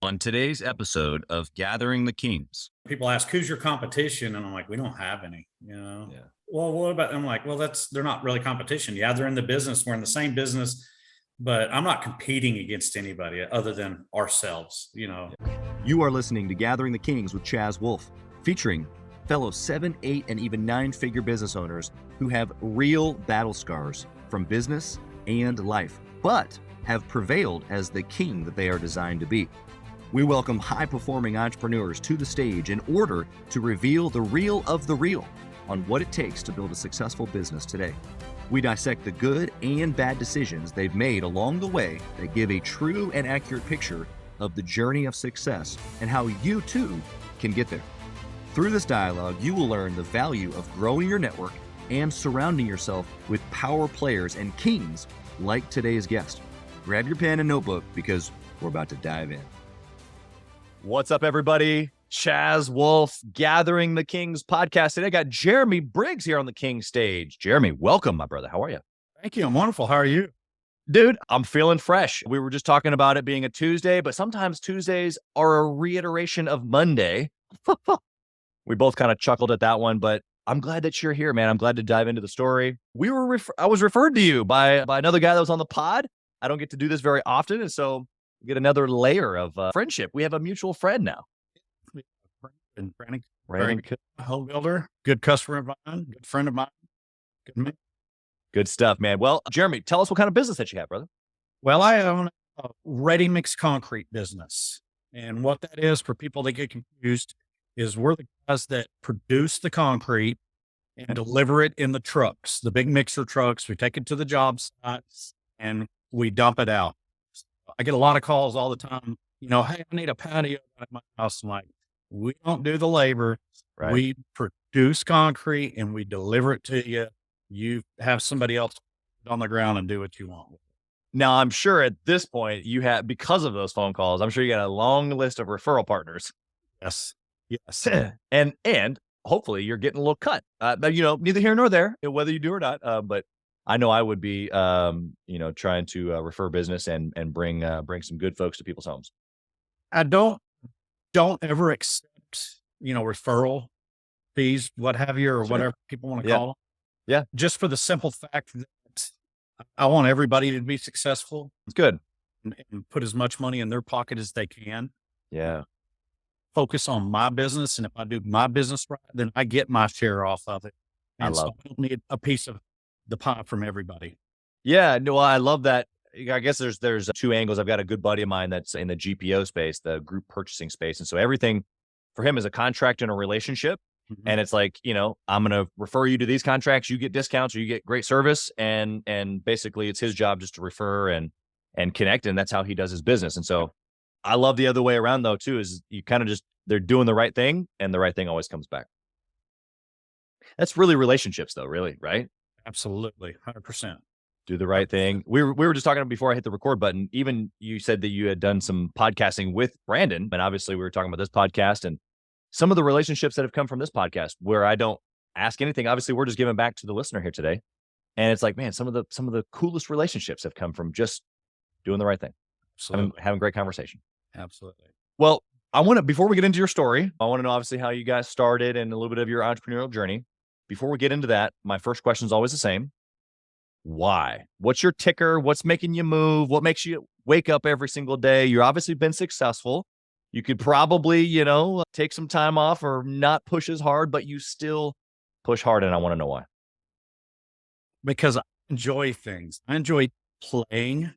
On today's episode of Gathering the Kings. People ask, who's your competition? And I'm like, we don't have any, Yeah. Well, what about, I'm like, well, they're not really competition. Yeah, they're in the business. We're in the same business, but I'm not competing against anybody other than ourselves, You are listening to Gathering the Kings with Chaz Wolfe, featuring fellow 7, 8, and even 9-figure business owners who have real battle scars from business and life, but have prevailed as the king that they are designed to be. We welcome high-performing entrepreneurs to the stage in order to reveal the real of the real on what it takes to build a successful business today. We dissect the good and bad decisions they've made along the way that give a true and accurate picture of the journey of success and how you too can get there. Through this dialogue, you will learn the value of growing your network and surrounding yourself with power players and kings like today's guest. Grab your pen and notebook because we're about to dive in. What's up, everybody? Chaz Wolfe, Gathering the Kings podcast. Today I got Jeremy Briggs here on the King stage. Jeremy, welcome, my brother. How are you? Thank you. I'm wonderful. How are you? Dude, I'm feeling fresh. We were just talking about it being a Tuesday, but sometimes Tuesdays are a reiteration of Monday. We both kind of chuckled at that one, but I'm glad that you're here, man. I'm glad to dive into the story. I was referred to you by another guy that was on the pod. I don't get to do this very often, and so get another layer of friendship. We have a mutual friend now. And Brandon, home builder, good customer of mine, good friend of mine. Good stuff, man. Well, Jeremy, tell us what kind of business that you have, brother. Well, I own a ready mix concrete business. And what that is, for people that get confused, is we're the guys that produce the concrete and deliver it in the trucks, the big mixer trucks. We take it to the job sites and we dump it out. I get a lot of calls all the time, hey, I need a patio at my house. I'm like, we don't do the labor. Right. We produce concrete and we deliver it to you. You have somebody else on the ground and do what you want. Now, I'm sure at this point you have, because of those phone calls, I'm sure you got a long list of referral partners. Yes. And hopefully you're getting a little cut. Neither here nor there, whether you do or not. But I know I would be, trying to refer business and bring some good folks to people's homes. I don't ever accept, referral fees, what have you, or whatever people want to call them. Yeah. Just for the simple fact that I want everybody to be successful. It's good. And put as much money in their pocket as they can. Yeah. Focus on my business. And if I do my business right, then I get my share off of it. And I don't need a piece of the pie from everybody. Yeah. No, I love that. I guess there's two angles. I've got a good buddy of mine that's in the GPO space, the group purchasing space. And so everything for him is a contract and a relationship. Mm-hmm. And it's like, I'm going to refer you to these contracts. You get discounts or you get great service. And basically it's his job just to refer and connect. And that's how he does his business. And so I love the other way around though, too, is you kind of they're doing the right thing and the right thing always comes back. That's really relationships though, really, right? Absolutely. 100%. Do the right thing. We were just talking before I hit the record button. Even you said that you had done some podcasting with Brandon, and obviously we were talking about this podcast and some of the relationships that have come from this podcast where I don't ask anything. Obviously, we're just giving back to the listener here today. And it's like, man, some of the coolest relationships have come from just doing the right thing. Having great conversation. Absolutely. Well, before we get into your story, I want to know obviously how you guys started and a little bit of your entrepreneurial journey. Before we get into that, my first question is always the same. Why? What's your ticker? What's making you move? What makes you wake up every single day? You've obviously been successful. You could probably, take some time off or not push as hard, but you still push hard. And I want to know why. Because I enjoy things. I enjoy playing.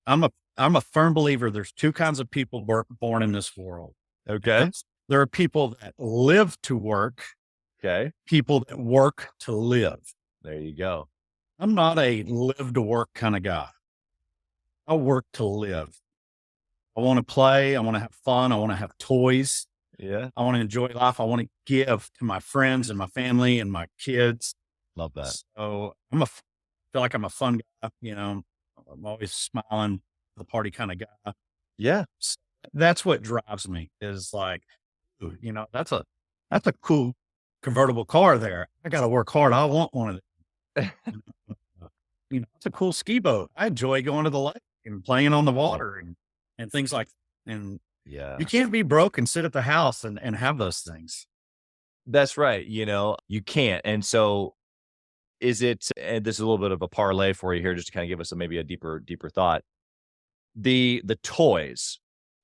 I'm a firm believer. There's two kinds of people born in this world. Okay. There are people that live to work. Okay. People that work to live. There you go. I'm not a live to work kind of guy. I work to live. I want to play. I want to have fun. I want to have toys. Yeah. I want to enjoy life. I want to give to my friends and my family and my kids. Love that. So feel like I'm a fun guy. I'm always smiling, the party kind of guy. Yeah. So that's what drives me is like, that's a cool convertible car there. I got to work hard. I want one of them. It's a cool ski boat. I enjoy going to the lake and playing on the water and things like that. And Yeah. You can't be broke and sit at the house and have those things. That's right. You can't. And so and this is a little bit of a parlay for you here, just to kind of give us maybe a deeper thought. The toys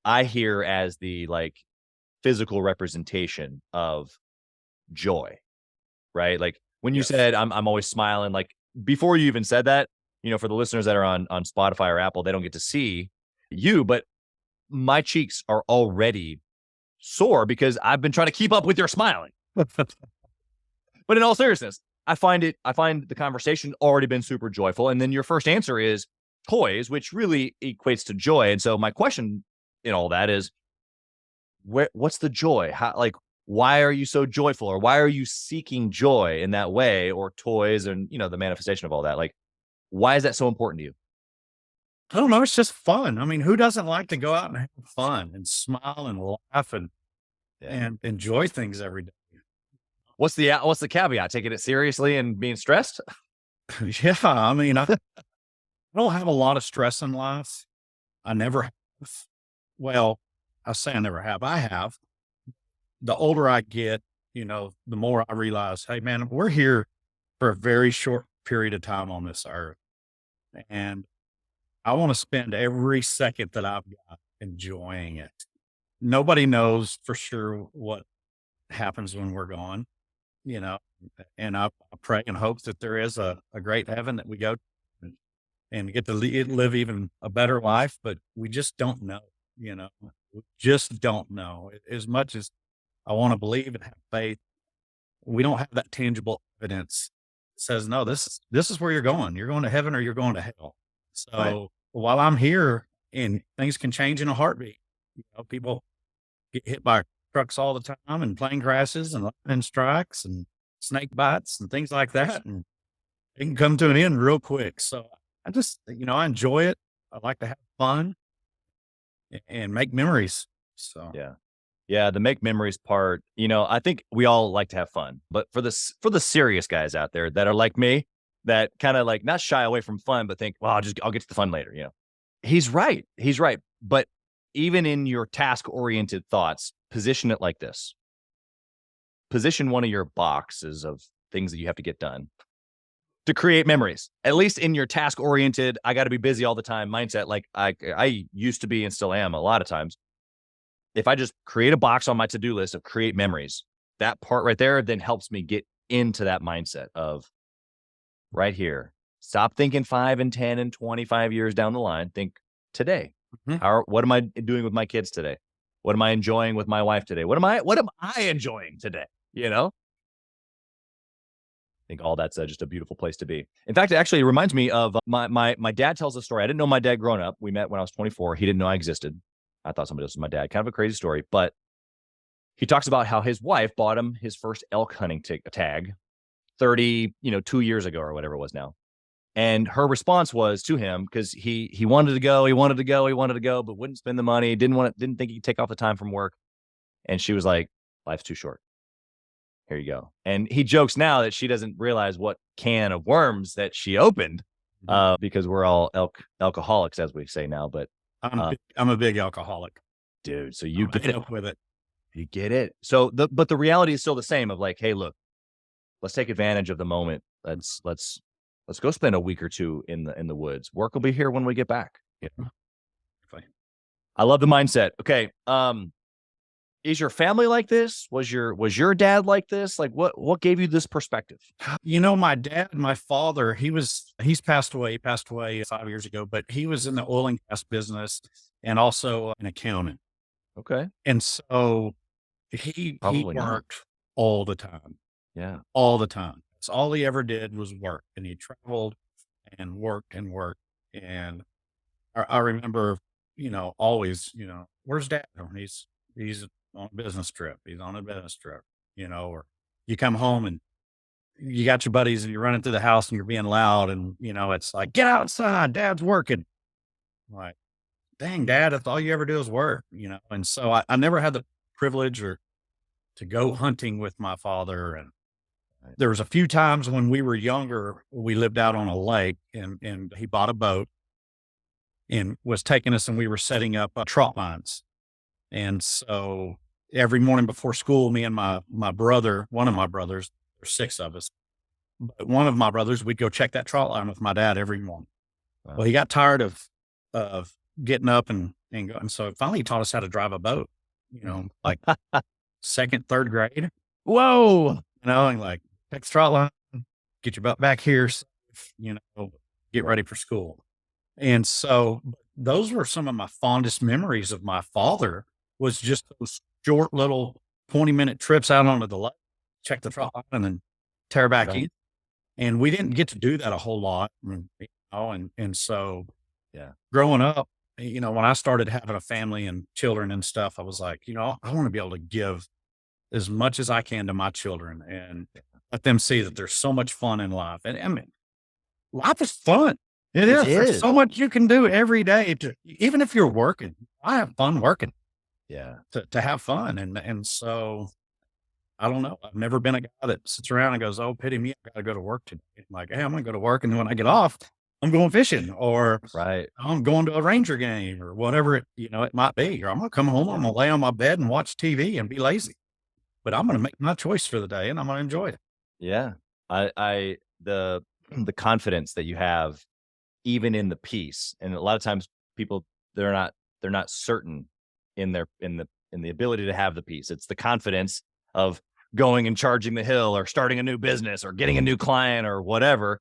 I hear as the like physical representation of joy, right? Like when you Yes. said I'm always smiling, like before you even said that, for the listeners that are on Spotify or Apple, they don't get to see you, but my cheeks are already sore because I've been trying to keep up with your smiling. But in all seriousness, I find the conversation already been super joyful. And then your first answer is toys, which really equates to joy. And so my question in all that is, what's the joy? Why are you so joyful, or why are you seeking joy in that way, or toys and, the manifestation of all that? Like, why is that so important to you? I don't know. It's just fun. I mean, who doesn't like to go out and have fun and smile and laugh and enjoy things every day? What's the caveat? Taking it seriously and being stressed? Yeah. I mean, I don't have a lot of stress in life. I never have. Well, I say I never have. I have. The older I get, the more I realize, hey, man, we're here for a very short period of time on this earth. And I want to spend every second that I've got enjoying it. Nobody knows for sure what happens when we're gone, you know, and I pray and hope that there is a great heaven that we go to and get to live even a better life, but we just don't know, we just don't know. As much as I want to believe and have faith, we don't have that tangible evidence that says, no, this is where you're going. You're going to heaven or you're going to hell. So Right. while I'm here, and things can change in a heartbeat, people get hit by trucks all the time, and plane crashes and lightning strikes and snake bites and things like that. And it can come to an end real quick. So I just, I enjoy it. I like to have fun and make memories. So Yeah. Yeah, the make memories part, I think we all like to have fun, but for the serious guys out there that are like me, that kind of like not shy away from fun, but think, well, I'll get to the fun later. He's right. He's right. But even in your task oriented thoughts, position it like this. Position one of your boxes of things that you have to get done to create memories, at least in your task oriented, I got to be busy all the time mindset. Like I used to be and still am a lot of times. If I just create a box on my to-do list of create memories, that part right there then helps me get into that mindset of right here. Stop thinking 5 and 10 and 25 years down the line. Think today. Mhm. What am I doing with my kids today? What am I enjoying with my wife today? What am I enjoying today? I think all that's just a beautiful place to be. In fact, it actually reminds me of my dad tells a story. I didn't know my dad growing up. We met when I was 24. He didn't know I existed. I thought somebody else was my dad. Kind of a crazy story, but he talks about how his wife bought him his first elk hunting tag 2 years ago or whatever it was now. And her response was to him, because he wanted to go, but wouldn't spend the money, didn't think he could take off the time from work. And she was like, life's too short. Here you go. And he jokes now that she doesn't realize what can of worms that she opened, because we're all alcoholics, as we say now. But I'm a big alcoholic, dude, so you I get it. help with it. You get it. So but the reality is still the same of like, hey, look, let's take advantage of the moment. Let's go spend a week or two in the woods. Work will be here when we get back. Yeah. Fine. I love the mindset. Okay. Is your family like this? Was your dad like this? Like what gave you this perspective? My dad, my father, he's passed away. He passed away 5 years ago, but he was in the oil and gas business and also an accountant. Okay. And so he Probably not. worked all the time, Yeah. all the time. That's all he ever did was work, and he traveled and worked and worked. And I remember, always, where's dad? Oh, he's on a business trip. He's on a business trip, or you come home and you got your buddies and you're running through the house and you're being loud, and, it's like, get outside, dad's working. Like, dang, dad, that's all you ever do is work, And so I never had the privilege or to go hunting with my father. And there was a few times when we were younger, we lived out on a lake, and he bought a boat and was taking us, and we were setting up trot lines. And so every morning before school, me and my brother, one of my brothers, there's 6 of us, but one of my brothers, we'd go check that trot line with my dad every morning. Wow. Well, he got tired of getting up and going. So finally he taught us how to drive a boat, like second, third grade, Whoa. and like take the trot line, get your butt back here, get ready for school. And so those were some of my fondest memories of my father, was just those short little 20-minute trips out onto the lake, check the trot line, and then tear back Right. in. And we didn't get to do that a whole lot. And so Yeah. growing up, when I started having a family and children and stuff, I was like, I want to be able to give as much as I can to my children and let them see that there's so much fun in life. And I mean, life is fun. It is. There's is. so much you can do every day even if you're working. I have fun working Yeah. to have fun. And so I don't know. I've never been a guy that sits around and goes, "Oh, pity me. I got to go to work today." I'm like, "Hey, I'm going to go to work. And then when I get off, I'm going fishing, or Right. I'm going to a Ranger game, or whatever it might be. Or I'm going to come home, I'm going to lay on my bed and watch TV and be lazy, but I'm going to make my choice for the day and I'm going to enjoy it." Yeah. The confidence that you have even in the piece. And a lot of times people, they're not certain in the ability to have the piece. It's the confidence of going and charging the hill or starting a new business or getting a new client or whatever.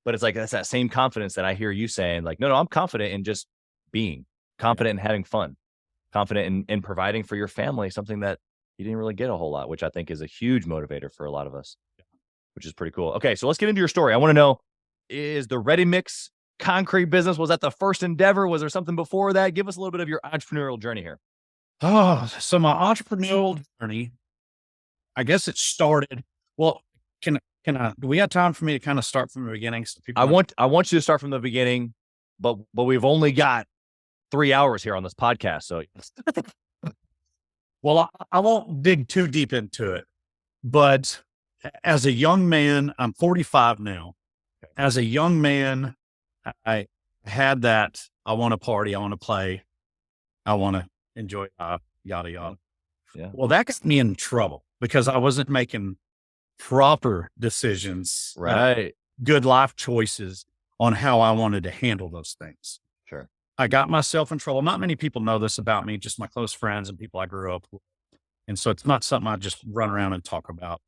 But it's like, that's that same confidence that I hear you saying, like, no, I'm confident in just being confident in having fun, confident in providing for your family, something that you didn't really get a whole lot, which I think is a huge motivator for a lot of us, which is pretty cool. Okay. So let's get into your story. I want to know, is the Ready Mix concrete business, was that the first endeavor? Was there something before that? Give us a little bit of your entrepreneurial journey here. Oh, so my entrepreneurial journey, I guess it started. Well, do we have time for me to kind of start from the beginning? So I want you to start from the beginning, but we've only got 3 hours here on this podcast. So well, I won't dig too deep into it, but as a young man, I'm 45 now. As a young man, I had that, I want to party, I want to play, I want to enjoy life, yada, yada. Yeah. Well, that got me in trouble because I wasn't making proper decisions, right. good life choices on how I wanted to handle those things. Sure. I got myself in trouble. Not many people know this about me, just my close friends and people I grew up with. And so it's not something I just run around and talk about.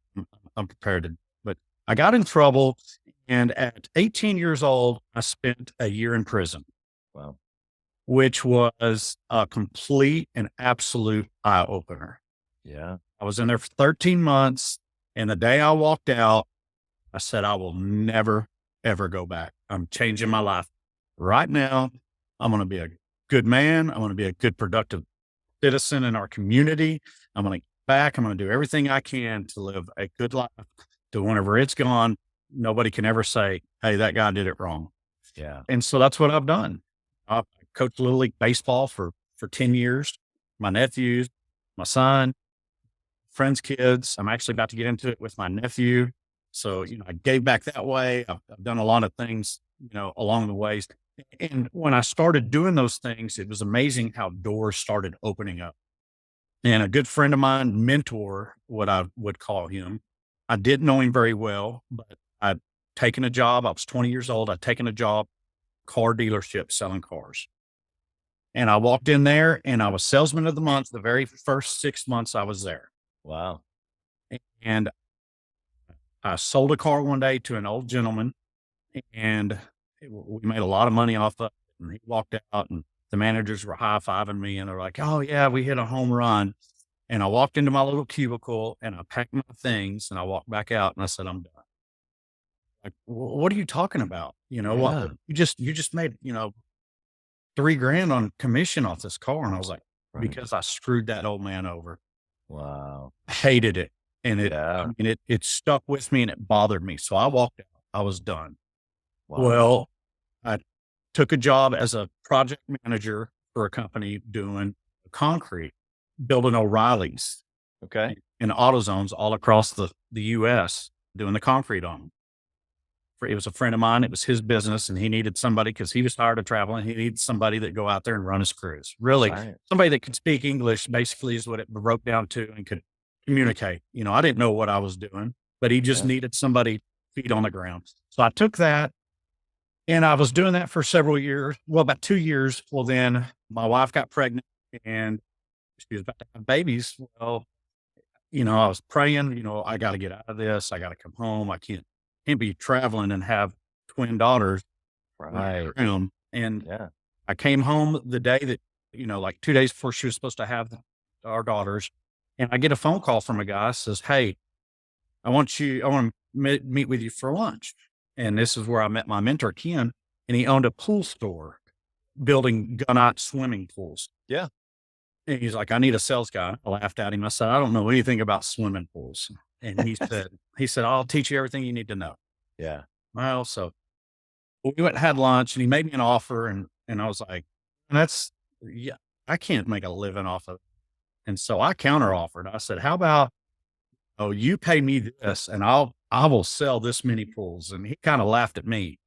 I'm prepared to, but I got in trouble. And at 18 years old, I spent a year in prison. Wow. Which was a complete and absolute eye opener. Yeah. I was in there for 13 months. And the day I walked out, I said, I will never, ever go back. I'm changing my life right now. I'm going to be a good man. I'm going to be a good, productive citizen in our community. I'm going to get back. I'm going to do everything I can to live a good life. To whenever it's gone, nobody can ever say, "Hey, that guy did it wrong." Yeah. And so that's what I've done. I coached Little League baseball for 10 years. My nephews, my son, friends' kids. I'm actually about to get into it with my nephew. So, I gave back that way. I've done a lot of things, along the ways. And when I started doing those things, it was amazing how doors started opening up. And a good friend of mine, mentor, what I would call him, I didn't know him very well, but I'd taken a job. I was 20 years old. I'd taken a job, car dealership selling cars. And I walked in there and I was salesman of the month the very first 6 months I was there. Wow. And I sold a car one day to an old gentleman and we made a lot of money off of it. And he walked out and the managers were high-fiving me and they're like, "Oh yeah, we hit a home run." And I walked into my little cubicle and I packed my things and I walked back out and I said, "I'm done." Like, what are you talking about? What you just made, $3,000 on commission off this car. And I was like, Right. because I screwed that old man over. Wow. Hated it. And Yeah. it stuck with me and it bothered me. So I walked out. I was done. Wow. Well, I took a job as a project manager for a company doing concrete, building O'Reilly's Okay. in AutoZones all across the US, doing the concrete on them. It was a friend of mine. It was his business, and he needed somebody because he was tired of traveling. He needed somebody that go out there and run his cruise. Really, Right. somebody that could speak English basically is what it broke down to, and could communicate. I didn't know what I was doing, but he just Yeah. needed somebody feet on the ground. So I took that, and I was doing that for several years. Well, about 2 years. Well, then my wife got pregnant and she was about to have babies. Well, I was praying, I got to get out of this. I got to come home. I can't be traveling and have twin daughters Right. around. And Yeah. I came home the day that, like 2 days before she was supposed to have our daughters. And I get a phone call from a guy says, "Hey, I want to meet with you for lunch." And this is where I met my mentor, Ken, and he owned a pool store building gunite swimming pools. Yeah. And he's like, "I need a sales guy." I laughed at him. I said, "I don't know anything about swimming pools." And he said, "I'll teach you everything you need to know." Yeah. Well, so we went and had lunch and he made me an offer and I was like, yeah, I can't make a living off of it. And so I counter offered. I said, "How about, you pay me this and I will sell this many pools." And he kind of laughed at me.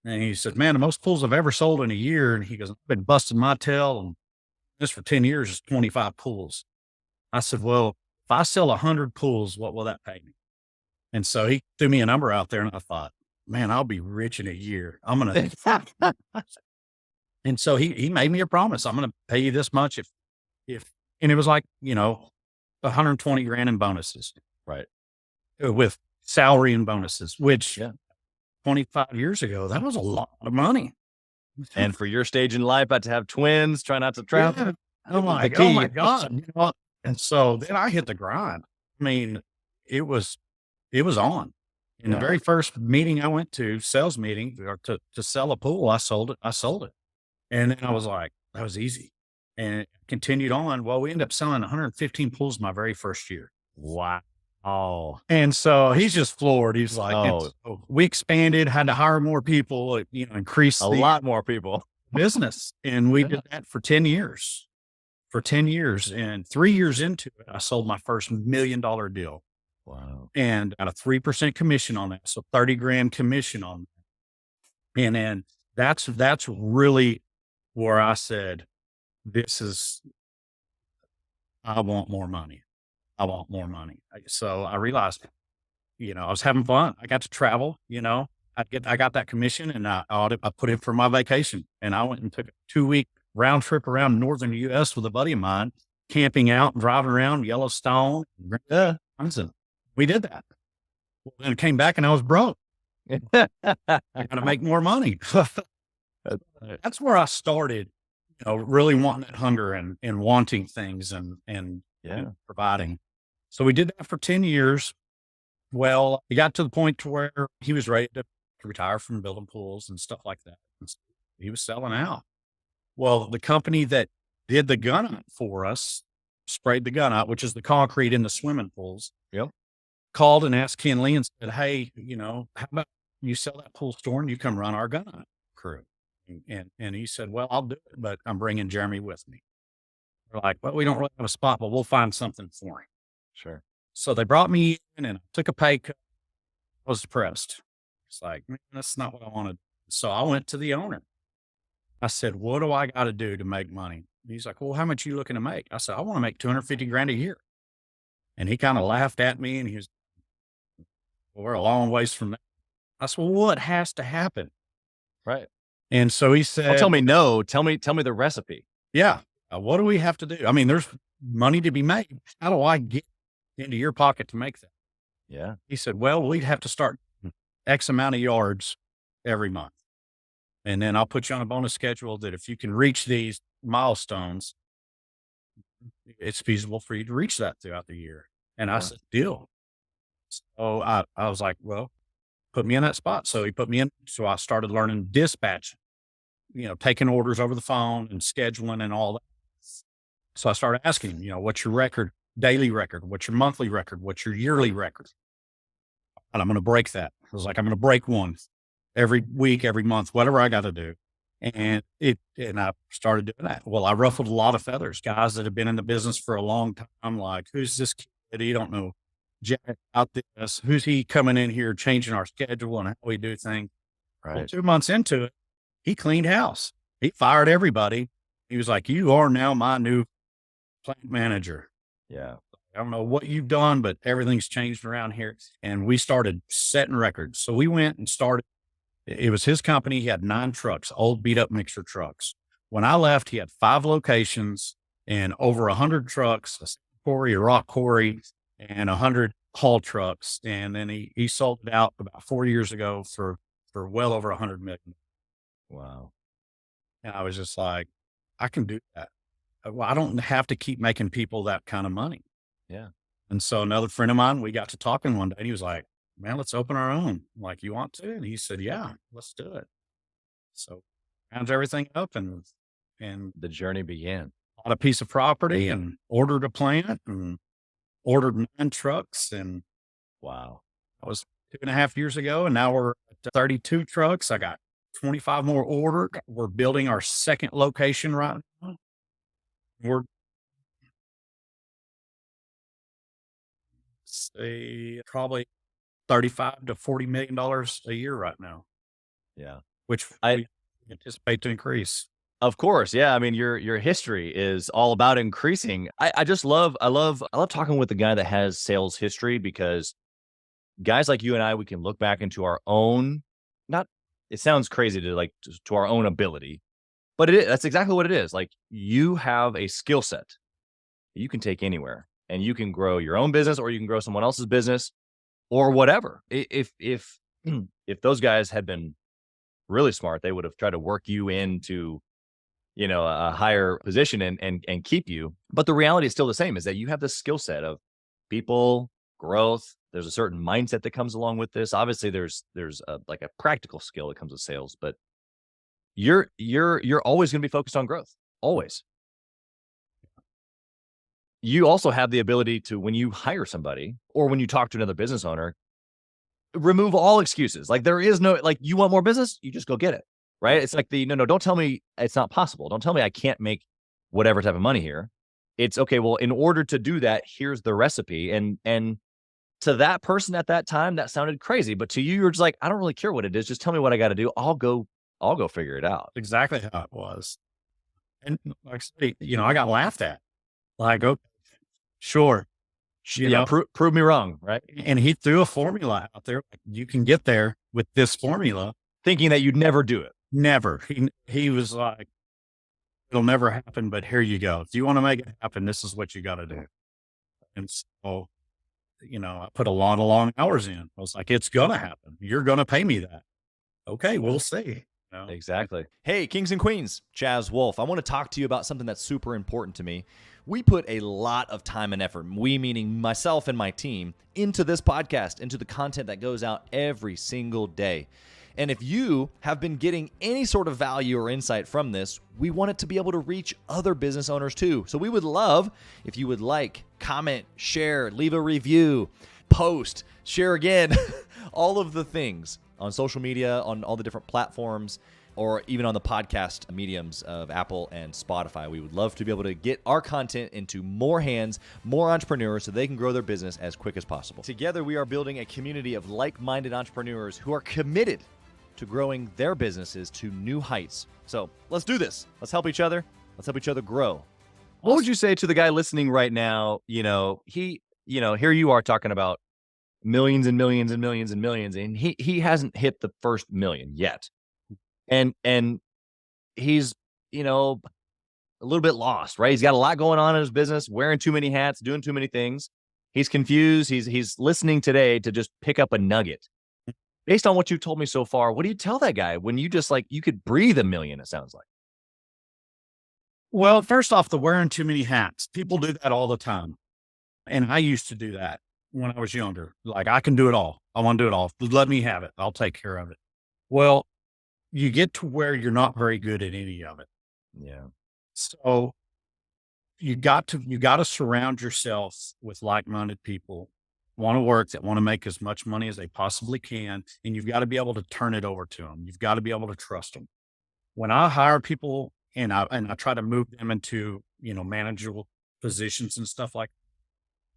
And he said, "Man, the most pools I've ever sold in a year." And he goes, "I've been busting my tail and this for 10 years is 25 pools." I said, "Well, if I sell 100 pools, what will that pay me?" And so he threw me a number out there and I thought, "Man, I'll be rich in a year. I'm going to," and so he made me a promise. "I'm going to pay you this much and it was like, 120 grand in bonuses Right. with salary and bonuses, which Yeah. 25 years ago, that was a lot of money. And for your stage in life, about to have twins, try not to travel. Yeah. I'm The like, key. "Oh my God." And so then I hit the grind. I mean, it was on. In the Yeah. very first meeting I went to, sales meeting or to sell a pool, I sold it. And then I was like, that was easy. And it continued on. Well, we ended up selling 115 pools my very first year. Wow. Oh, And so he's just floored. He's like, and Oh. so we expanded, had to hire more people, increase a the lot more people. business. And we did that for 10 years. And 3 years into it, I sold my first $1 million deal Wow. and got a 3% commission on that. So 30 grand commission on that. And then that's really where I said, I want more money. I want more money. So I realized, I was having fun. I got to travel, I got that commission and I put in for my vacation and I went and took a 2-week round trip around northern US with a buddy of mine, camping out and driving around Yellowstone. Yeah. And we did that. Well, then I came back and I was broke. I got to make more money. That's where I started, really wanting that hunger and wanting things and Yeah. providing. So we did that for 10 years. Well, it got to the point to where he was ready to retire from building pools and stuff like that. And so he was selling out. Well, the company that did the gunite for us, sprayed the gunite, which is the concrete in the swimming pools. Yep. Called and asked Ken Lee and said, "Hey, how about you sell that pool store and you come run our gunite crew?" And he said, "Well, I'll do it, but I'm bringing Jeremy with me." We're like, "Well, we don't really have a spot, but we'll find something for him." Sure. So they brought me in and I took a pay cut. I was depressed. It's like, "Man, that's not what I wanted." So I went to the owner. I said, "What do I got to do to make money?" He's like, "Well, how much are you looking to make?" I said, "I want to make 250 grand a year." And he kind of laughed at me and he was, "Well, we're a long ways from that." I said, "Well, what has to happen?" Right. And so he Don't said, tell me no. Tell me the recipe. "Yeah, what do we have to do? I mean, there's money to be made. How do I get into your pocket to make that?" Yeah. He said, "Well, we'd have to start X amount of yards every month. And then I'll put you on a bonus schedule that if you can reach these milestones, it's feasible for you to reach that throughout the year." And I Yeah. said, "Deal." So I was like, "Well, put me in that spot." So he put me in. So I started learning dispatch, taking orders over the phone and scheduling and all that. So I started asking him, "What's your record, daily record? What's your monthly record? What's your yearly record?" And I'm going to break that. I was like, "I'm going to break one every week, every month, whatever I got to do." And I started doing that. Well, I ruffled a lot of feathers, guys that have been in the business for a long time. Like, "Who's this kid? He don't know jack out this? Who's he coming in here changing our schedule and how we do things? Well, Right. 2 months into it, he cleaned house. He fired everybody. He was like, "You are now my new plant manager. Yeah. I don't know what you've done, but everything's changed around here." And we started setting records. So we went and started. It was his company. He had 9 trucks, old beat up mixer trucks. When I left, he had 5 locations and over 100 trucks, a quarry, a rock quarry, and 100 haul trucks. And then he sold it out about 4 years ago for well over 100 million. Wow. And I was just like, I can do that. Well, I don't have to keep making people that kind of money. Yeah. And so another friend of mine, we got to talking one day and he was like, "Man, let's open our own." I'm like, "You want to?" And he said, "Yeah, let's do it." So round everything up and The journey began. bought a piece of property and ordered a plant and ordered 9 trucks. And Wow. that was 2.5 years ago. And now we're at 32 trucks. I got 25 more ordered. We're building our second location right now. We're say probably 35 to $40 million a year right now, Yeah. which I we anticipate to increase. Of course. Yeah. I mean, your history is all about increasing. I just love talking with the guy that has sales history, because guys like you and I, we can look back into our own, not, it sounds crazy to like to our own ability, but that's exactly what it is. Like, you have a skill set that you can take anywhere, and you can grow your own business, or you can grow someone else's business, or whatever. If if those guys had been really smart, they would have tried to work you into, a higher position and keep you. But the reality is still the same, is that you have the skill set of people, growth. There's a certain mindset that comes along with this. Obviously, there's like a practical skill that comes with sales, but you're always going to be focused on growth. Always. You also have the ability to, when you hire somebody or when you talk to another business owner, remove all excuses. Like, there is no, like, you want more business, you just go get it. Right. It's like no, don't tell me it's not possible. Don't tell me I can't make whatever type of money here. It's okay. Well, in order to do that, here's the recipe. And to that person at that time, that sounded crazy. But to you, you're just like, I don't really care what it is. Just tell me what I got to do. I'll go figure it out. Exactly how it was. And like I say, I got laughed at. Like, okay, sure. Yeah. Prove me wrong. Right. And he threw a formula out there. Like, you can get there with this formula. Thinking that you'd never do it. Never. He was like, "It'll never happen, but here you go. If you want to make it happen, this is what you got to do." And so, I put a lot of long hours in. I was like, "It's going to happen. You're going to pay me that." Okay, we'll see. Exactly. Hey, kings and queens, Chaz Wolfe. I want to talk to you about something that's super important to me. We put a lot of time and effort, we meaning myself and my team, into this podcast, into the content that goes out every single day. And if you have been getting any sort of value or insight from this, we want it to be able to reach other business owners too. So we would love if you would like, comment, share, leave a review, post, share again, all of the things on social media, on all the different platforms, or even on the podcast mediums of Apple and Spotify. We would love to be able to get our content into more hands, more entrepreneurs, so they can grow their business as quick as possible. Together, we are building a community of like-minded entrepreneurs who are committed to growing their businesses to new heights. So let's do this. Let's help each other. Let's help each other grow. What would you say to the guy listening right now? Here you are talking about millions and millions and millions and millions, and he hasn't hit the first million yet. And he's, a little bit lost, right? He's got a lot going on in his business, wearing too many hats, doing too many things. He's confused. He's listening today to just pick up a nugget. Based on what you told me so far, what do you tell that guy when you just you could breathe a million, it sounds like? Well, first off, the wearing too many hats. People do that all the time. And I used to do that when I was younger. Like, I can do it all. I want to do it all. Let me have it. I'll take care of it. Well, you get to where you're not very good at any of it. Yeah. So you got to surround yourself with like-minded people, want to work, that want to make as much money as they possibly can. And you've got to be able to turn it over to them. You've got to be able to trust them. When I hire people and I try to move them into, manageable positions and stuff like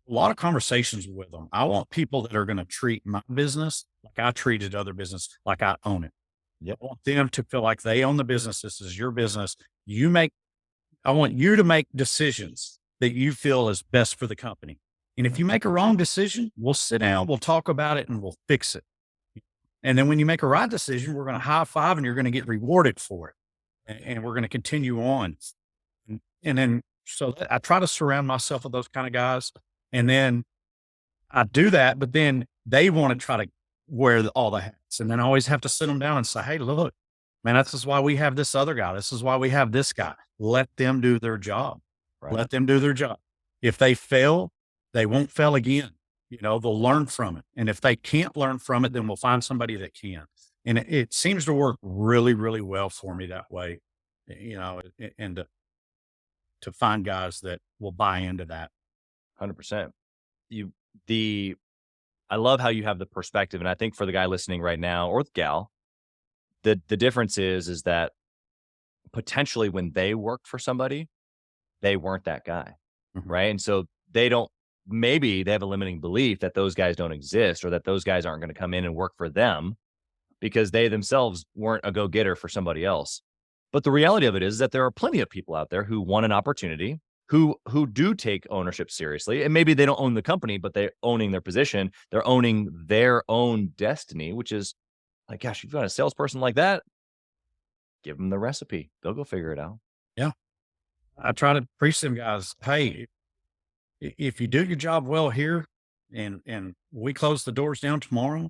that, a lot of conversations with them. I want people that are going to treat my business like I treated other business, like I own it. Yep. I want them to feel like they own the business. This is your business. I want you to make decisions that you feel is best for the company. And if you make a wrong decision, we'll sit down, we'll talk about it, and we'll fix it. And then when you make a right decision, we're going to high five and you're going to get rewarded for it. And we're going to continue on. And then, so I try to surround myself with those kind of guys. And then I do that, but then they want to try to wear all the hats. And then I always have to sit them down and say, hey, look, man, this is why we have this other guy. This is why we have this guy. Let them do their job. Right. Let them do their job. If they fail, they won't fail again. They'll learn from it. And if they can't learn from it, then we'll find somebody that can. And it seems to work really, really well for me that way, and to find guys that will buy into that. 100%. I love how you have the perspective. And I think for the guy listening right now, or the gal, the difference is that potentially when they worked for somebody, they weren't that guy. Mhm. Right. And so maybe they have a limiting belief that those guys don't exist, or that those guys aren't going to come in and work for them because they themselves weren't a go-getter for somebody else. But the reality of it is that there are plenty of people out there who want an opportunity, who do take ownership seriously. And maybe they don't own the company, but they're owning their position. They're owning their own destiny, which is like, gosh, you've got a salesperson like that, give them the recipe. They'll go figure it out. Yeah. I try to preach to them guys, hey, if you do your job well here and we close the doors down tomorrow,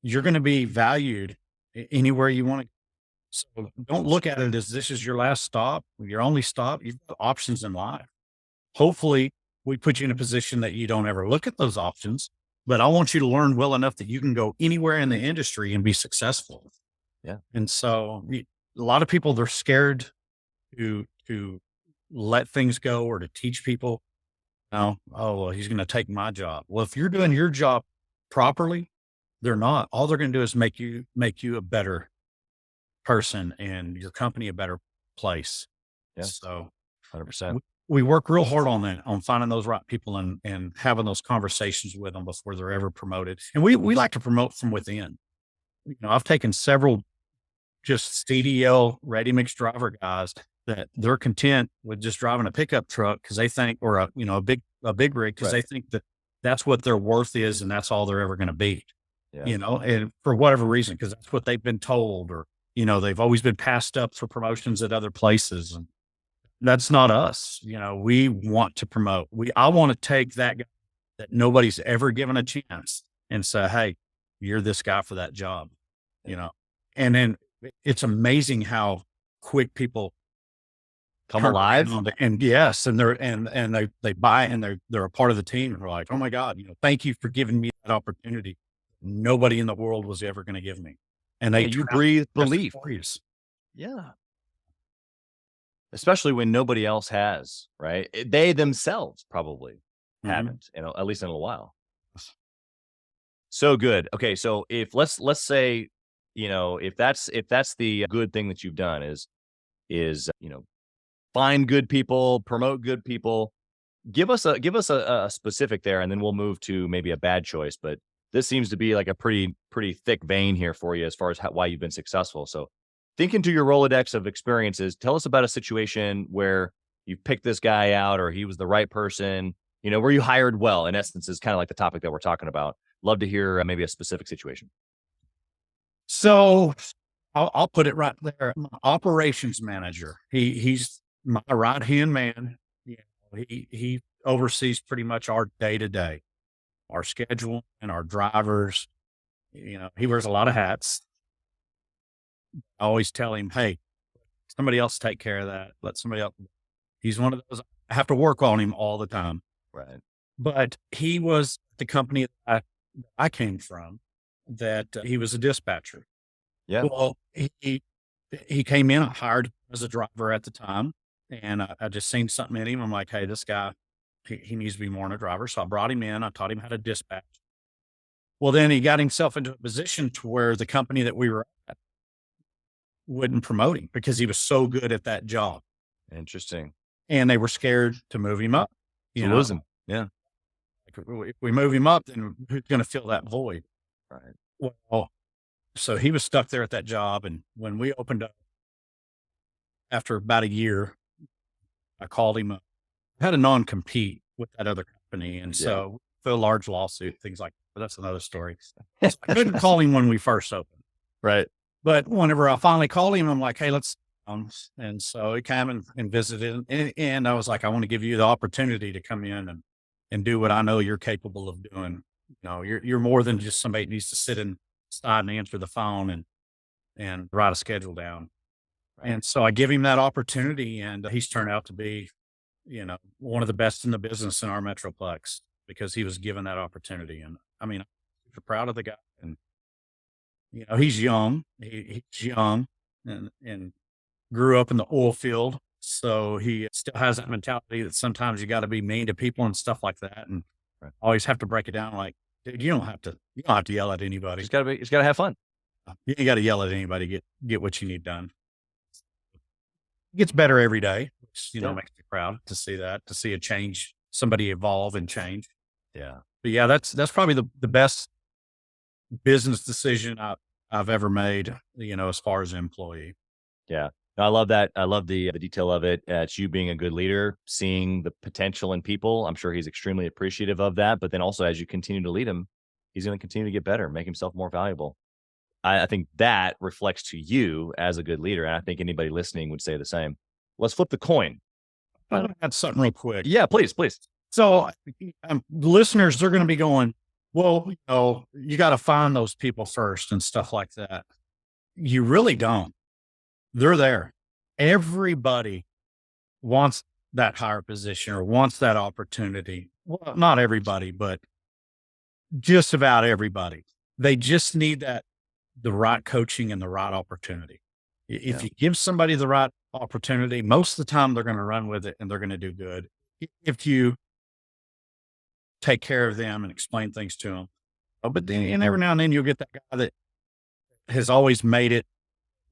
you're going to be valued anywhere you want to. So don't look at it as this is your last stop, your only stop. You've got options in life. Hopefully we put you in a position that you don't ever look at those options, but I want you to learn well enough that you can go anywhere in the industry and be successful. Yeah. And so a lot of people, they're scared to let things go or to teach people. Oh, well, he's going to take my job. Well, if you're doing your job properly, they're not. All they're going to do is make you a better person and your company a better place. Yeah. So 100%. we work real hard on that, on finding those right people and having those conversations with them before they're ever promoted. And we like to promote from within. I've taken several just CDL ready mix driver guys that they're content with just driving a pickup truck because they think, or a big rig, because Right. they think that that's what their worth is and that's all they're ever going to be. Yeah. And for whatever reason, because that's what they've been told, or they've always been passed up for promotions at other places, and that's not us. We want to promote. I want to take that guy that nobody's ever given a chance and say, hey, you're this guy for that job. And then it's amazing how quick people Come turn alive. around and yes, and they buy and they're a part of the team, and they're like, oh my God, thank you for giving me that opportunity. Nobody in the world was ever going to give me. And Yeah, you breathe belief. belief. Yeah. Especially when nobody else has, right? They themselves probably haven't, at least in a little while. So good. Okay. So if let's say, if that's the good thing that you've done is, find good people, promote good people, give us a specific there, and then we'll move to maybe a bad choice. But this seems to be like a pretty thick vein here for you as far as why you've been successful. So think into your Rolodex of experiences. Tell us about a situation where you picked this guy out, or he was the right person, where you hired well, in essence, is kind of like the topic that we're talking about. Love to hear maybe a specific situation. So I'll put it right there. My operations manager, he's my right-hand man. He oversees pretty much our day-to-day, our schedule and our drivers. He wears a lot of hats. I always tell him, hey, somebody else take care of that. Let somebody else. He's one of those. I have to work on him all the time. Right. But he was the company that I came from, that he was a dispatcher. Yeah. Well, he came in, I hired as a driver at the time, and I just seen something in him. I'm like, hey, this guy, he needs to be more than a driver. So I brought him in. I taught him how to dispatch. Well, then he got himself into a position to where the company that we were at wouldn't promote him because he was so good at that job. Interesting. And they were scared to move him up. To lose him. Yeah. Like, if we move him up, then who's going to fill that void? Right. Well, so he was stuck there at that job. And when we opened up after about a year, I called him up. I had a non-compete with that other company. And so for a large lawsuit, things like that. But that's another story. So I couldn't call him when we first opened. Right. But whenever I finally called him, I'm like, hey, let's, and so he came and visited. And I was like, I want to give you the opportunity to come in and do what I know you're capable of doing. You know, you're more than just somebody that needs to sit inside and answer the phone and write a schedule down. Right. And so I give him that opportunity, and he's turned out to be, you know, one of the best in the business in our Metroplex because he was given that opportunity. And I mean, I'm super proud of the guy. And, you know, he's young, he's young and grew up in the oil field. So he still has that mentality that sometimes you got to be mean to people and stuff like that. And always have to break it down. Like, dude, you don't have to yell at anybody. It's gotta have fun. You ain't got to yell at anybody. Get what you need done. It gets better every day, which, you know, makes me proud to see that, to see a change, somebody evolve and change. Yeah. But yeah, that's probably the best business decision I've ever made, you know, as far as employee. Yeah. No, I love that. I love the detail of it. It's you being a good leader, seeing the potential in people. I'm sure he's extremely appreciative of that. But then also, as you continue to lead him, he's going to continue to get better, make himself more valuable. I think that reflects to you as a good leader. And I think anybody listening would say the same. Let's flip the coin. I'll add something real quick. Yeah, please. So listeners, they're going to be going, well, you know, you got to find those people first and stuff like that. You really don't. They're there. Everybody wants that higher position or wants that opportunity. Well, not everybody, but just about everybody. They just need the right coaching and the right opportunity. If you give somebody the right opportunity, most of the time they're going to run with it and they're going to do good. If you take care of them and explain things to them. But then, and every now and then you'll get that guy that has always made it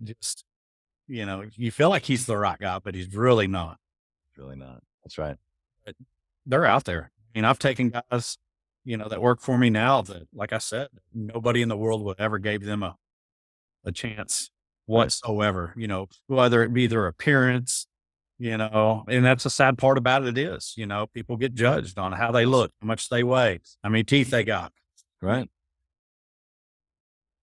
just, you know, you feel like he's the right guy, but he's really not. Really not. That's right. But they're out there. I mean, I've taken guys, you know, that work for me now that, like I said, nobody in the world would ever gave them a chance whatsoever, you know, whether it be their appearance, you know, and that's the sad part about it is, you know, people get judged on how they look, how much they weigh, how many teeth they got. Right.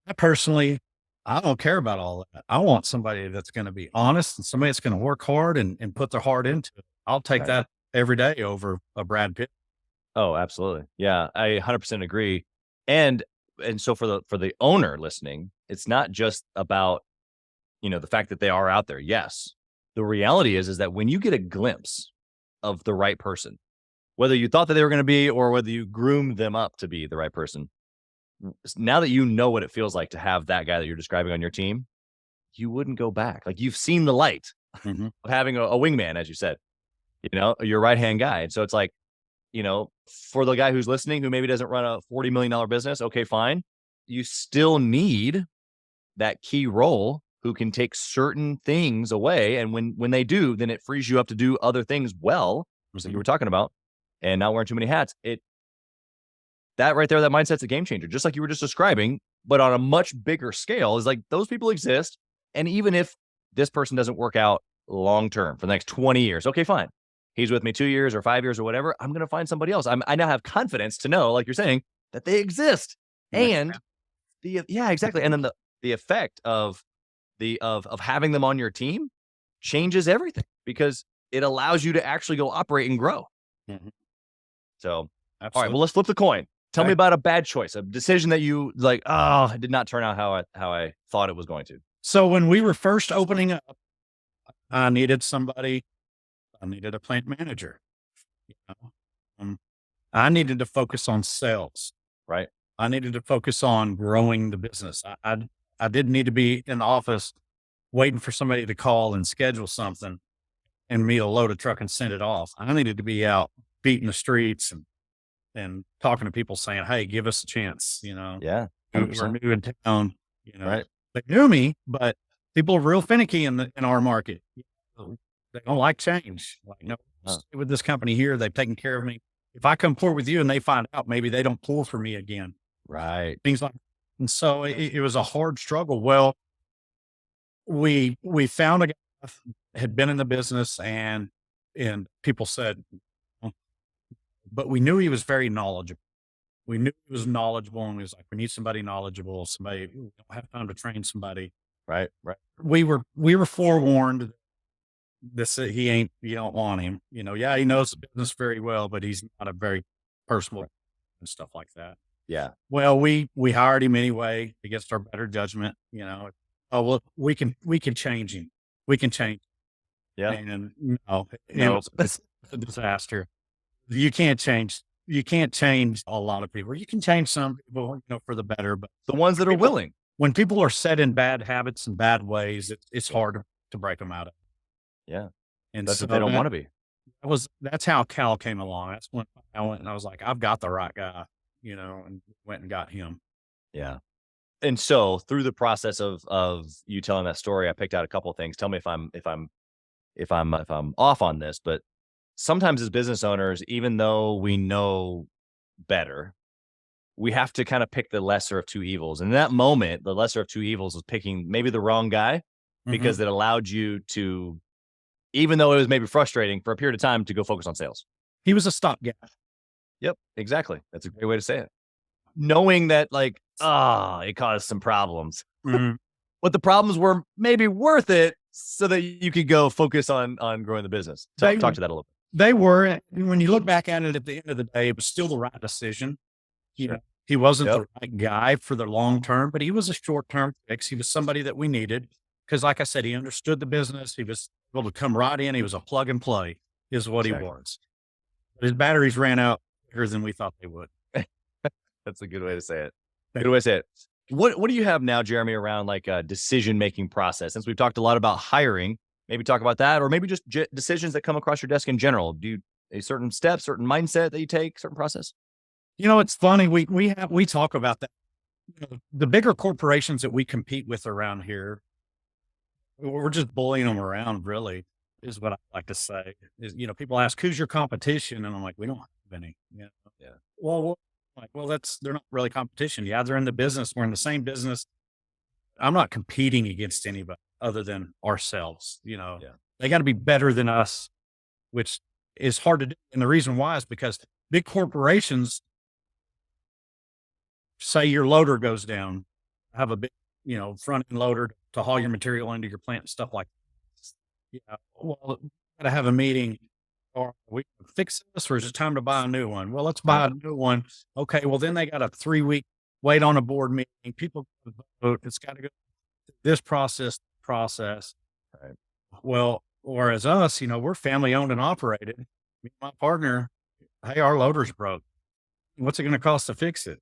I personally, I don't care about all that. I want somebody that's going to be honest and somebody that's going to work hard and put their heart into it. I'll take that every day over a Brad Pitt. Oh, absolutely. Yeah, I 100% agree. And so for the owner listening, it's not just about, you know, the fact that they are out there. Yes. The reality is that when you get a glimpse of the right person, whether you thought that they were going to be or whether you groomed them up to be the right person, now that you know what it feels like to have that guy that you're describing on your team, you wouldn't go back. Like you've seen the light of having a wingman, as you said, you know, your right-hand guy. And so it's like, you know, for the guy who's listening, who maybe doesn't run a $40 million business, okay, fine. You still need that key role who can take certain things away. And when they do, then it frees you up to do other things well, like you were talking about, and not wearing too many hats. That right there, that mindset's a game changer, just like you were just describing, but on a much bigger scale. Is like those people exist. And even if this person doesn't work out long-term for the next 20 years, okay, fine. He's with me 2 years or 5 years or whatever. I'm going to find somebody else. I now have confidence to know, like you're saying, that they exist. And exactly. And then the effect of having them on your team changes everything because it allows you to actually go operate and grow. So, absolutely. All right, well, let's flip the coin. Tell me about a bad choice, a decision that you like, it did not turn out how I thought it was going to. So when we were first opening up, I needed a plant manager. You know? I needed to focus on sales. Right. I needed to focus on growing the business. I didn't need to be in the office waiting for somebody to call and schedule something and me to load a truck and send it off. I needed to be out beating the streets and talking to people saying, hey, give us a chance, you know. Yeah. We're new in town, you know. Right. They knew me, but people are real finicky in our market. They don't like change. Like, no, stay with this company here. They've taken care of me if I come pour with you and they find out, maybe they don't pour for me again. Right. Things like, and so it was a hard struggle. Well, we found a guy that had been in the business and people said, "Oh," but we knew he was very knowledgeable. We knew he was knowledgeable, and he was like, we need somebody knowledgeable, somebody, we don't have time to train somebody. Right. Right. We were forewarned. This he ain't. You don't want him. Yeah, he knows the business very well, but he's not a very personal and stuff like that. Yeah. Well, we hired him anyway against our better judgment. Oh well, we can change him. We can change. Yeah. And no, No. it's a disaster. You can't change. You can't change a lot of people. You can change some people, for the better. But The ones that are willing. when people are set in bad habits and bad ways, it's hard to break them out of. Yeah. And That's so what they don't want to be. that's how Cal came along. That's when I went and I was like, I've got the right guy, and went and got him. Yeah. And so through the process of you telling that story, I picked out a couple of things. Tell me if I'm off on this, but sometimes as business owners, even though we know better, we have to kind of pick the lesser of two evils. And in that moment, the lesser of two evils was picking maybe the wrong guy because it allowed you to, even though it was maybe frustrating for a period of time, to go focus on sales. He was a stopgap. Yep, exactly. That's a great way to say it. Knowing that it caused some problems, but the problems were maybe worth it so that you could go focus on growing the business. Talk to that a little bit. They were. When you look back at it at the end of the day, it was still the right decision. He wasn't the right guy for the long term, but he was a short-term fix. He was somebody that we needed because, like I said, he understood the business. He was able to come right in. He was a plug and play is what he was. But his batteries ran out quicker than we thought they would. That's a good way to say it. Good way to say it. What do you have now, Jeremy, around a decision-making process? Since we've talked a lot about hiring, maybe talk about that, or maybe just decisions that come across your desk in general. Do you a certain step, certain mindset that you take, certain process? It's funny. We talk about that. The bigger corporations that we compete with around here, we're just bullying them around, really, is what I like to say. People ask, who's your competition? And I'm like, we don't have any. Yeah. Well, they're not really competition. Yeah, they're in the business. We're in the same business. I'm not competing against anybody other than ourselves. They got to be better than us, which is hard to do. And the reason why is because big corporations, say your loader goes down, have a big, front end loader to haul your material into your plant and stuff like that. Well, got to have a meeting. Or we can fix this, or is it time to buy a new one? Well, let's buy a new one. Okay. Well, then they got a 3-week wait on a board meeting. People vote. It's got to go through this process. Right. Well, whereas us, we're family owned and operated. Me and my partner, hey, our loader's broke. What's it going to cost to fix it?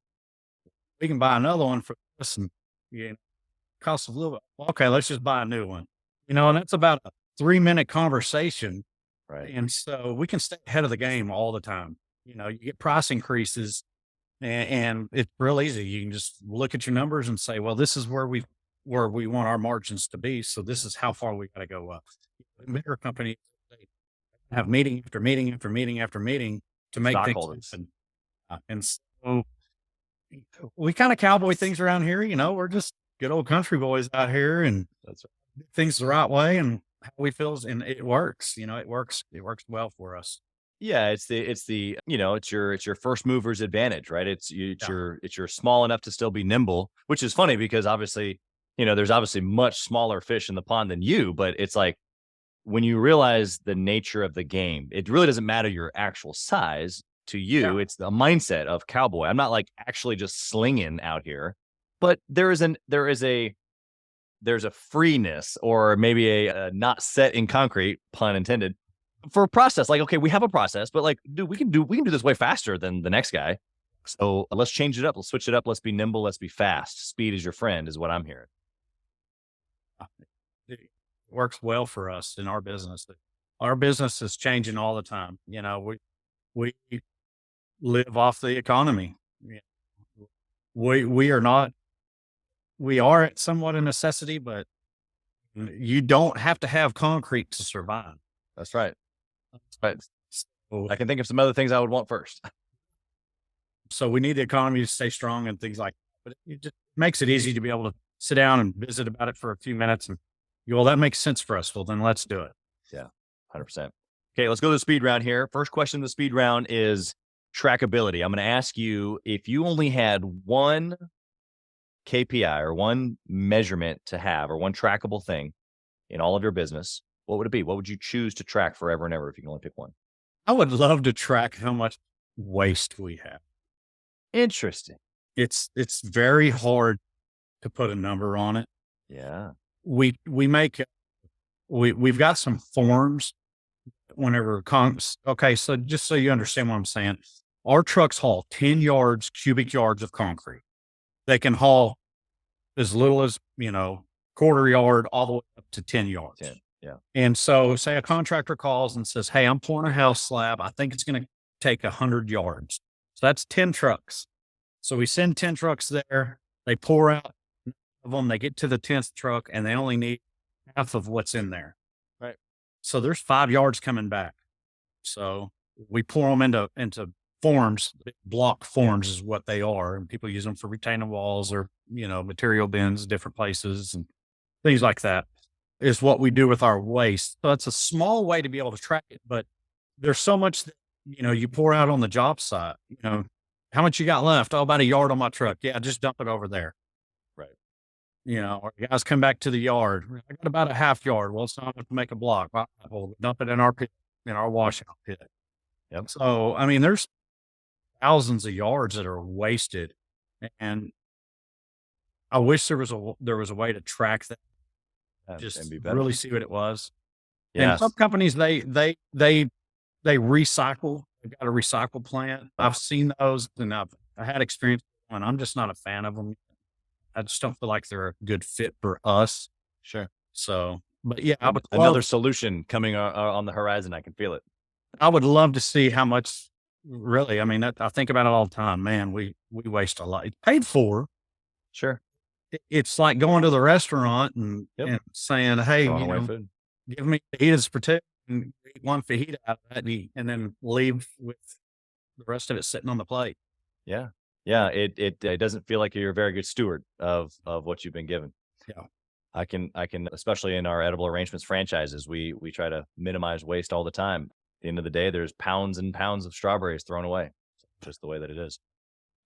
We can buy another one for this and costs a little bit. Okay, let's just buy a new one. And that's about a 3-minute conversation. Right. And so we can stay ahead of the game all the time. You get price increases and it's real easy. You can just look at your numbers and say, well, this is where we want our margins to be. So this is how far we got to go up. Bigger companies have meeting after meeting after meeting after meeting to make things happen. And so we kind of cowboy things around here. We're just good old country boys out here and that's things the right way. And how we feel, and it works. It works well for us. Yeah, it's your first mover's advantage, right? It's your small enough to still be nimble, which is funny because obviously, there's obviously much smaller fish in the pond than you, but it's like when you realize the nature of the game, it really doesn't matter your actual size to you. Yeah. It's the mindset of cowboy. I'm not actually just slinging out here, but there's a freeness or maybe a not set in concrete, pun intended, for a process. Okay, we have a process, but dude, we can do this way faster than the next guy. So let's change it up. Let's switch it up. Let's be nimble. Let's be fast. Speed is your friend is what I'm hearing. It works well for us in our business. Our business is changing all the time. We live off the economy. We are somewhat a necessity, but you don't have to have concrete to survive. That's right. I can think of some other things I would want first. So we need the economy to stay strong and things like that. But it just makes it easy to be able to sit down and visit about it for a few minutes and well, that makes sense for us. Well, then let's do it. Yeah, 100%. Okay, let's go to the speed round here. First question in the speed round is trackability. I'm going to ask you, if you only had one KPI or one measurement to have or one trackable thing in all of your business, what would it be? What would you choose to track forever and ever if you can only pick one? I would love to track how much waste we have. Interesting. It's very hard to put a number on it. Yeah. We've got some forms whenever okay. So just so you understand what I'm saying, our trucks haul 10 cubic yards of concrete. They can haul as little as, quarter yard all the way up to 10 yards. 10. Yeah. And so say a contractor calls and says, hey, I'm pouring a house slab. I think it's going to take 100 yards. So that's 10 trucks. So we send 10 trucks there. They pour out of them. They get to the 10th truck and they only need half of what's in there. Right. So there's 5 yards coming back. So we pour them into forms. Block forms is what they are. And people use them for retaining walls or, material bins, different places and things like that is what we do with our waste. So it's a small way to be able to track it, but there's so much that, you pour out on the job site, how much you got left? Oh, about a yard on my truck. Yeah. Just dump it over there. Right. Or guys come back to the yard. I got about a half yard. Well, it's not enough to make a block. We'll dump it in our pit, in our washout pit. Yep. So, I mean, there's thousands of yards that are wasted, and I wish there was a way to track that. Just and be better. really see what it was. Yeah. And some companies they recycle. They've got a recycle plant. I've seen those, and I had experience, and I'm just not a fan of them. I just don't feel like they're a good fit for us. Sure. So, but yeah, I would Another solution coming on the horizon. I can feel it. I would love to see how much. Really, I mean, I think about it all the time. Man, we waste a lot. It's paid for. Sure. It's like going to the restaurant and saying, "Hey, Throwing away food. Give me fajitas for two, and eat one fajita out of that, and then leave with the rest of it sitting on the plate." Yeah. Yeah. It doesn't feel like you're a very good steward of what you've been given. Yeah. I can, especially in our edible arrangements franchises, we try to minimize waste all the time. At the end of the day, there's pounds and pounds of strawberries thrown away. Just the way that it is.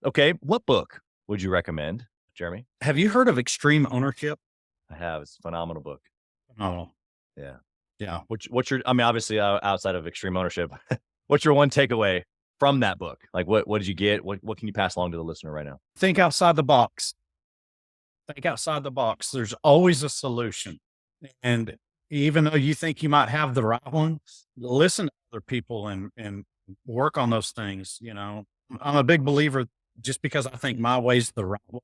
Okay. What book would you recommend, Jeremy? Have you heard of Extreme Ownership? I have. It's a phenomenal book. Phenomenal. Yeah. Yeah. What's your, I mean, obviously outside of Extreme Ownership, what's your one takeaway from that book? Like what did you get? What can you pass along to the listener right now? Think outside the box. Think outside the box. There's always a solution. And even though you think you might have the right one, listen to other people and work on those things. I'm a big believer, just because I think my way's the right one,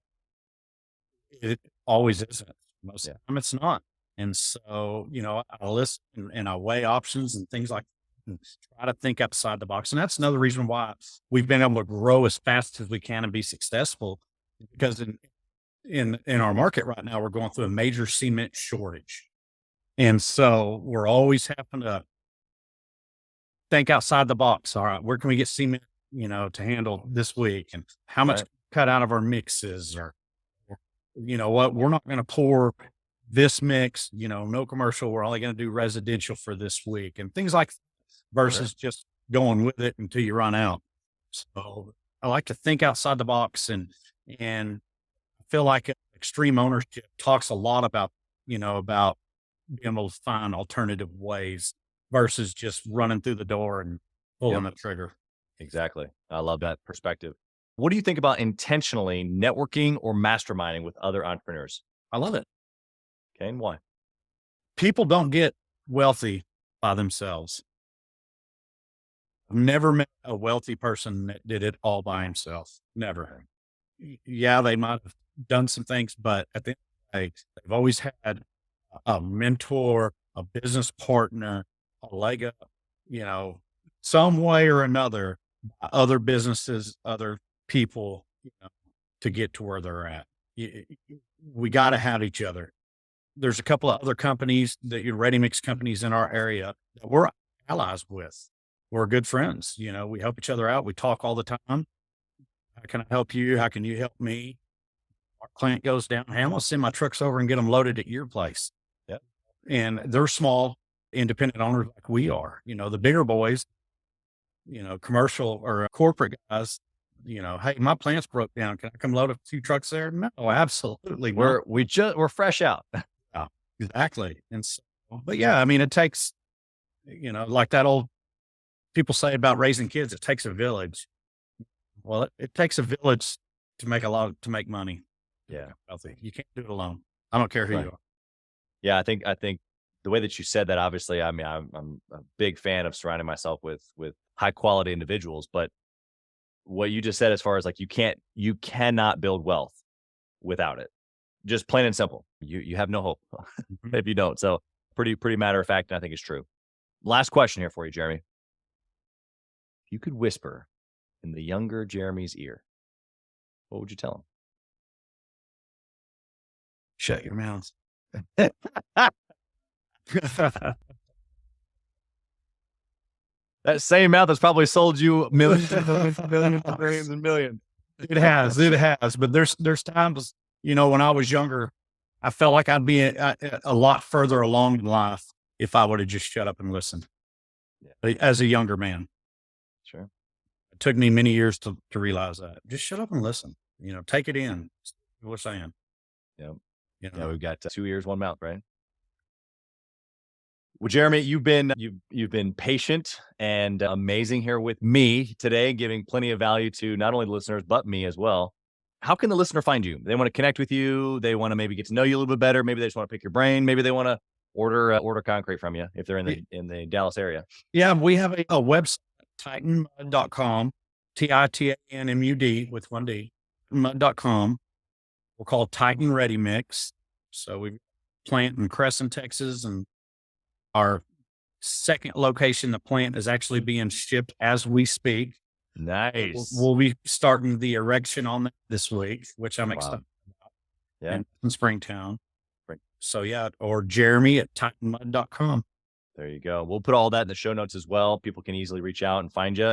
it always isn't. Most of the time it's not. And so, I listen and I weigh options and things like that and try to think outside the box. And that's another reason why we've been able to grow as fast as we can and be successful, because in our market right now, we're going through a major cement shortage. And so we're always having to think outside the box. All right, where can we get cement, to handle this week, and how much cut out of our mixes, or what, we're not going to pour this mix, no commercial. We're only going to do residential for this week, and things like that, versus just going with it until you run out. So I like to think outside the box, and I feel like Extreme Ownership talks a lot about, about being able to find alternative ways versus just running through the door and pulling the trigger. Exactly. I love that perspective. What do you think about intentionally networking or masterminding with other entrepreneurs? I love it. Okay. And why? People don't get wealthy by themselves. I've never met a wealthy person that did it all by himself. Never. Yeah, they might have done some things, but at the end of the day, they've always had a mentor, a business partner, a leg up, some way or another, other businesses, other people, to get to where they're at. We got to have each other. There's a couple of other companies that ready mix companies in our area that we're allies with. we're good friends. You know, we help each other out. We talk all the time. How can I help you? How can you help me? Our client goes down. Hey, I'm going to send my trucks over and get them loaded at your place. Yep. And they're small, independent owners like we are. You know, the bigger boys, you know, commercial or corporate guys, you know, hey, my plant's broke down. Can I come load a few trucks there? No, absolutely not. We're fresh out. Yeah, exactly. And so, but yeah, I mean, it takes, you know, like that old people say about raising kids, it takes a village. Well, it takes a village to make money. Yeah. Healthy. You can't do it alone. I don't care who Right. you are. Yeah, I think the way that you said that, obviously, I mean, I'm a big fan of surrounding myself with high quality individuals, but what you just said, as far as like, you cannot build wealth without it. Just plain and simple. You have no hope if you don't. So pretty matter of fact, and I think it's true. Last question here for you, Jeremy. If you could whisper in the younger Jeremy's ear, what would you tell him? Shut your mouths. That same mouth has probably sold you millions and millions. It has, but there's times, you know, when I was younger, I felt like I'd be a lot further along in life if I would have just shut up and listened. Yeah. As a younger man, Sure. it took me many years to realize that. Just shut up and listen. You know, take it in. What we're saying. Yep. You Yeah, know, we've got 2 ears, 1 mouth, right? Well, Jeremy, you've been patient and amazing here with me today, giving plenty of value to not only the listeners but me as well. How can the listener find you? They want to connect with you. They want to maybe get to know you a little bit better. Maybe they just want to pick your brain. Maybe they want to order concrete from you if they're in the Dallas area. yeah, we have a website, titanmud.com, TITANMUD with 1D, mud.com. We're called Titan Ready Mix. So we plant in Cresson, Texas, and our second location, the plant is actually being shipped as we speak. Nice. We'll be starting the erection on that this week, which I'm Wow. excited about. Yeah. In Springtown. Right. So yeah, or Jeremy at titanmud.com. There you go. We'll put all that in the show notes as well. People can easily reach out and find you.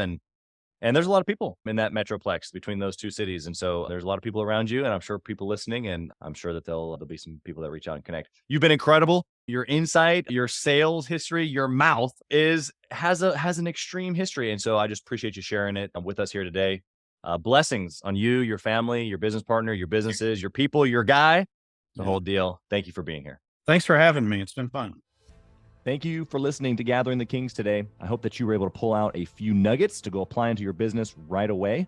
And there's a lot of people in that metroplex between those two cities. And so there's a lot of people around you, and I'm sure people listening, and I'm sure that there'll be some people that reach out and connect. You've been incredible. Your insight, your sales history, your mouth has an extreme history. And so I just appreciate you sharing it with us here today. Blessings on you, your family, your business partner, your businesses, your people, your guy, the whole deal. Thank you for being here. Thanks for having me. It's been fun. Thank you for listening to Gathering the Kings today. I hope that you were able to pull out a few nuggets to go apply into your business right away.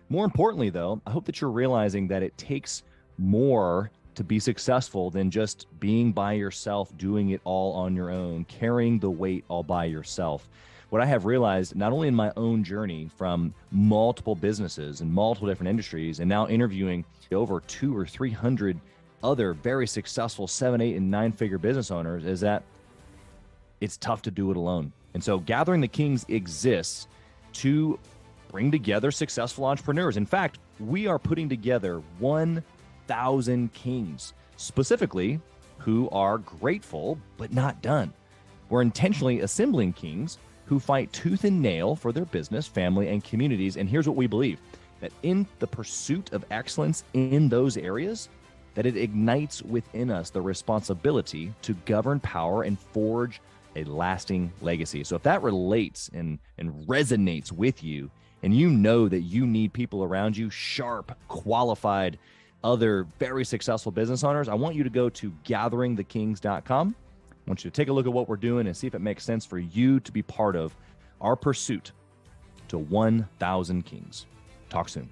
More importantly, though, I hope that you're realizing that it takes more to be successful than just being by yourself, doing it all on your own, carrying the weight all by yourself. What I have realized, not only in my own journey from multiple businesses and multiple different industries, and now interviewing over 200 or 300 other very successful 7, 8, and 9-figure business owners, is that it's tough to do it alone. And so Gathering the Kings exists to bring together successful entrepreneurs. In fact, we are putting together 1,000 kings, specifically who are grateful but not done. We're intentionally assembling kings who fight tooth and nail for their business, family, and communities. And here's what we believe, that in the pursuit of excellence in those areas, that it ignites within us the responsibility to govern power and forge a lasting legacy. So if that relates and resonates with you, and you know that you need people around you, sharp, qualified, other very successful business owners, I want you to go to gatheringthekings.com. I want you to take a look at what we're doing and see if it makes sense for you to be part of our pursuit to 1,000 kings. Talk soon.